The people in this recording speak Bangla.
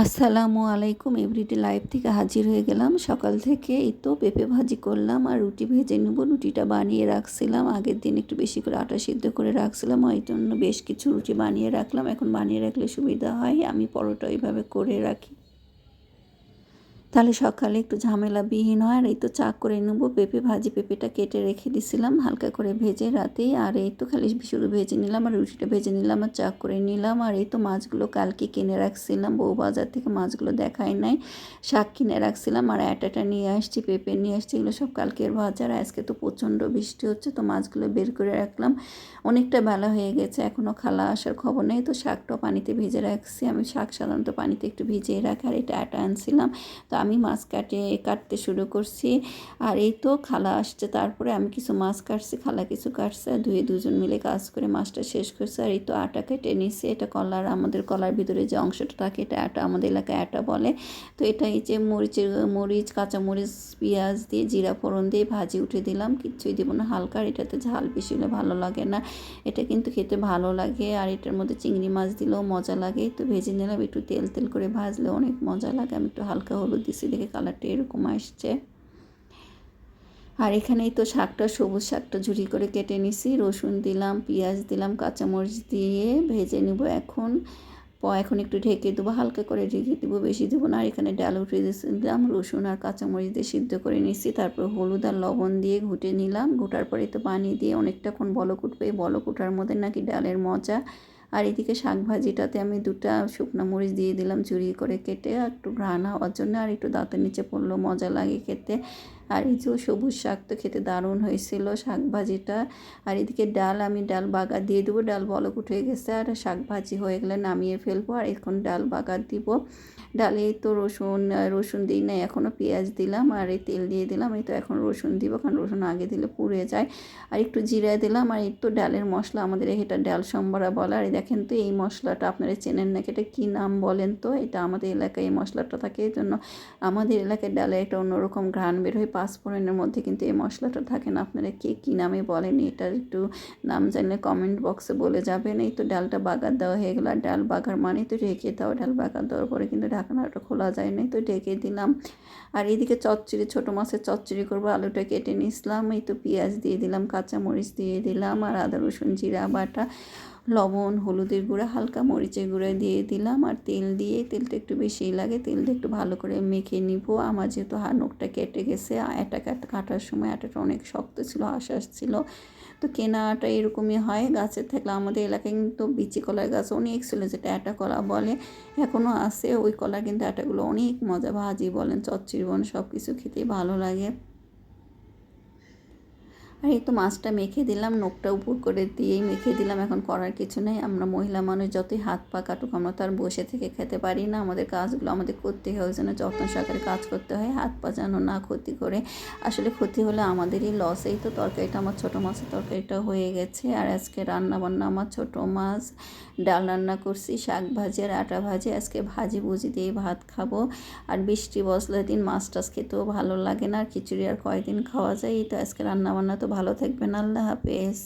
আসসালামু আলাইকুম। এভরিডে লাইফ থেকে হাজির হয়ে গেলাম। সকাল থেকে এই তো পেঁপে ভাজি করলাম আর রুটি ভেজে নেব। রুটিটা বানিয়ে রাখছিলাম, আগের দিন একটু বেশি করে আটা সিদ্ধ করে রাখছিলাম, ওই জন্য বেশ কিছু রুটি বানিয়ে রাখলাম। এখন বানিয়ে রাখলে সুবিধা হয়, আমি পরোটা এইভাবে করে রাখি, তাহলে সকালে একটু ঝামেলাবিহীন হয়। আর এই তো চা করে নেবো। পেঁপে ভাজি, পেঁপেটা কেটে রেখে দিছিলাম হালকা করে ভেজে রাতেই। আর এই তো খালি শুধু ভেজে নিলাম আর রুটিটা ভেজে নিলাম আর চা করে নিলাম। আর এই তো মাছগুলো কালকে কিনে রাখছিলাম, বউ বাজার থেকে মাছগুলো দেখাই নাই, শাক কিনে রাখছিলাম আর আটাটা নিয়ে আসছি, পেঁপে নিয়ে আসছি, এগুলো সব কালকের বাজার। আজকে তো প্রচণ্ড বৃষ্টি হচ্ছে, তো মাছগুলো বের করে রাখলাম। অনেকটা বেলা হয়ে গেছে, এখনও খালা আসার খবর নেই। তো শাকটাও পানিতে ভেজে রাখছি, আমি শাক সাধারণত পানিতে একটু ভিজিয়ে রাখি। আর এটা আটা আনছিলাম, তো আমি মাছ কাটতে শুরু করছি। আর এই তো খালা আসছে, তারপরে আমি কিছু মাছ কাটছি, খালা কিছু কাটছে, দুজন মিলে কাজ করে মাছটা শেষ করছে। আর এই তো আটা কেটে নিচ্ছে, এটা কলার, আমাদের কলার ভিতরে যে অংশটা থাকে এটা আটা, আমাদের এলাকায় আটা বলে। তো এটা এই যে মরিচ, কাঁচামরিচ, পেঁয়াজ দিয়ে জিরা ফোড়ন দিয়ে ভাজি উঠে দিলাম, কিচ্ছুই দিব না, হালকা। এটাতে ঝাল বেশি হলে ভালো লাগে না, এটা কিন্তু খেতে ভালো লাগে। আর এটার মধ্যে চিংড়ি মাছ দিলেও মজা লাগে। তো ভেজে নিলাম, একটু তেল তেল করে ভাজলে অনেক মজা লাগে। আমি একটু হালকা হলুদ দিছি, দেখে কালারটা এরকম আসছে। আর এখানেই তো শাকটা, সবুজ শাকটা ঝুরি করে কেটে নিছি, রসুন দিলাম, পেঁয়াজ দিলাম, কাঁচামরিচ দিয়ে ভেজে নেব। এখন একটু ঢেকে দেবো, হালকা করে ঢেকে দেবো, বেশি দেবো না। আর এখানে ডাল উঠে দিলাম, রসুন আর কাঁচামরিচ দিয়ে সিদ্ধ করে নিচ্ছি, তারপর হলুদ আর লবণ দিয়ে ঘুটে নিলাম। ঘুটার পরে তো পানি দিয়ে অনেকটাক্ষণ বলক উঠবে, এই বলক ওঠার মধ্যে নাকি ডালের মজা। আর এদিকে শাক ভাজিটাতে আমি 2টা শুকনো মরিচ দিয়ে দিলাম ঝুরি করে কেটে, একটু ঘ্রাণ হওয়ার জন্য, আর একটু দাঁতের নিচে পড়লেও মজা লাগে খেতে। আর এই যে সবুজ শাক তো খেতে দারুণ হয়েছিল শাক ভাজিটা। আর এদিকে আমি ডাল বাগার দিয়ে দেবো, ডাল বলক উঠে গেছে, আর শাক ভাজি হয়ে গেলে নামিয়ে ফেলবো। আর এখন ডাল বাগার দিব, ডালে তো রসুন দিই না এখনও, পেঁয়াজ দিলাম আর এই তেল দিয়ে দিলাম। এই তো এখন রসুন দিব, কারণ রসুন আগে দিলে পুড়ে যায়। আর একটু জিরা দিলাম। আর এই তো ডালের মশলা, আমাদের এটা ডাল সম্বরা বলে। আর দেখেন তো এই মশলাটা আপনারা চেনেন নাকি, এটা কী নাম বলেন তো? এটা আমাদের এলাকায় এই মশলাটা থাকে, এই জন্য আমাদের এলাকায় ডালে একটা অন্যরকম ঘ্রাণ বের হয়। পাঁচফোড়নের মধ্যে কিন্তু এই মশলাটা থাকে না। আপনারা কে কী নামে বলেন, এটার একটু নাম জানলে কমেন্ট বক্সে বলে যাবেন। এই তো ডালটা বাগার দেওয়া হয়ে গেল। আর ডাল বাগার মানে তো ঢেকে দাও, ডাল বাগার দেওয়ার পরে কিন্তু ঢাকনাটা খোলা যায় না, তো ঢেকে দিলাম। আর এইদিকে চচ্চড়ি, ছোটো মাছের চচ্চড়ি করবো, আলুটা কেটে নিয়েছিলাম। এই তো পেঁয়াজ দিয়ে দিলাম, কাঁচামরিচ দিয়ে দিলাম, আর আদা রসুন জিরা বাটা, লবণ, হলুদের গুঁড়া, হালকা মরিচের গুঁড়া দিয়ে দিলাম। আর তেল দিয়ে, তেলটা একটু বেশিই লাগে, তেল দিয়ে একটু ভালো করে মেখে নিব। আমার যেহেতু নখটা কেটে গেছে, আটা কাটার সময় আটাটা অনেক শক্ত ছিল, আশ্বাস ছিল। তো কেনা আটা এরকমই হয়, গাছের থাকলে। আমাদের এলাকায় কিন্তু বিচি কলার গাছ অনেক ছিল, যেটা আটা কলা বলে, এখনও আছে। ওই কলার কিন্তু আটাগুলো অনেক মজা, ভাজি বলেন, চচ্চড়ি বলেন, সব কিছু খেতেই ভালো লাগে। আর এই তো মাছটা মেখে দিলাম, নখটা উপর করে দিয়েই মেখে দিলাম। এখন করার কিছু নেই, আমরা মহিলা মানুষ যতই হাত পা কাটুক, আমরা তো আর বসে থেকে খেতে পারি না। আমাদের কাজগুলো আমাদের করতে হয়, ওই জন্য যত্ন সহকারে কাজ করতে হয়, হাত পা যেন না ক্ষতি করে। আসলে ক্ষতি হলে আমাদেরই লস। এই তো তরকারিটা, আমার ছোটো মাছের তরকারিটা হয়ে গেছে। আর আজকে রান্না বান্না আমার ছোটো মাছ, ডাল রান্না করছি, শাক ভাজি আর আটা ভাজি। আজকে ভাজি ভুজি দিয়ে ভাত খাবো। আর বৃষ্টি বসলে দিন মাছ টাছ খেতেও ভালো লাগে না, আর খিচুড়ি আর কয়দিন খাওয়া যায়। এই তো আজকে রান্না বান্না। তো ভালো থাকবেন, আল্লাহ হাফেজ।